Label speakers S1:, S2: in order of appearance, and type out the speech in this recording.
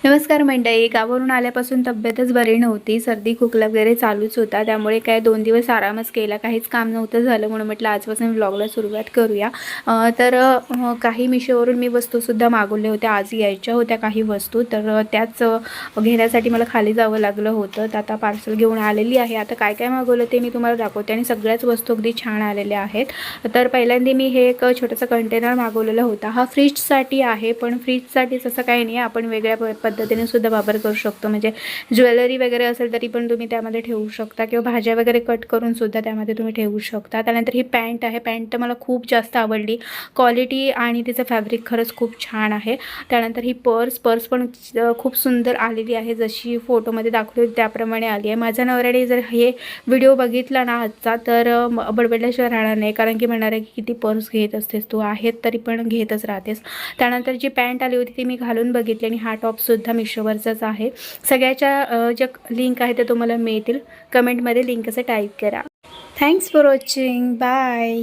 S1: नमस्कार मंडळी. गावावरून आल्यापासून तब्येतच बरी नव्हती, सर्दी खोकला वगैरे चालूच होता. त्यामुळे काय 2 दिवस आरामच केला, काहीच काम नव्हतं झालं, म्हणून म्हटलं आजपासून व्लॉगला सुरुवात करूया. काही मिशोवरून मी वस्तूसुद्धा मागवल्या होत्या, आज यायच्या होत्या काही वस्तू, तर त्याच घेण्यासाठी मला खाली जावं लागलं होतं. तर आता पार्सल घेऊन आलेली आहे. आता काय काय मागवलं ते मी तुम्हाला दाखवते आणि सगळ्याच वस्तू अगदी छान आलेल्या आहेत. तर पहिल्यांदा मी हे एक छोटंसं कंटेनर मागवलेला होता. हा फ्रीजसाठी आहे, पण फ्रीजसाठीच असं काही नाही, आपण वेगळ्या पद्धतीने सुद्धा वापर करू शकतो. म्हणजे ज्वेलरी वगैरे असेल तरी पण तुम्ही त्यामध्ये ठेवू शकता, किंवा भाज्या वगैरे कट करून सुद्धा त्यामध्ये तुम्ही ठेवू शकता. त्यानंतर ही पॅन्ट आहे. पॅन्ट तर मला खूप जास्त आवडली, क्वालिटी आणि तिचं फॅब्रिक खरंच खूप छान आहे. त्यानंतर ही पर्स पण खूप सुंदर आलेली आहे, जशी फोटोमध्ये दाखवली होती त्याप्रमाणे आली आहे. माझ्या नवऱ्याने जर हे व्हिडिओ बघितला ना आजचा, तर बडबडल्याशिवाय राहणार नाही, कारण की म्हणणार आहे की किती पर्स घेत असतेस तू, आहेत तरी पण घेतच राहतेस. त्यानंतर जी पॅन्ट आली होती ती मी घालून बघितली आणि हा टॉपसुद्धा मिशोवरचाच आहे. सगळ्याच्या ज्या लिंक आहे ते तुम्हाला मिळतील. कमेंटमध्ये लिंक असं टाईप करा. Thanks for watching. बाय.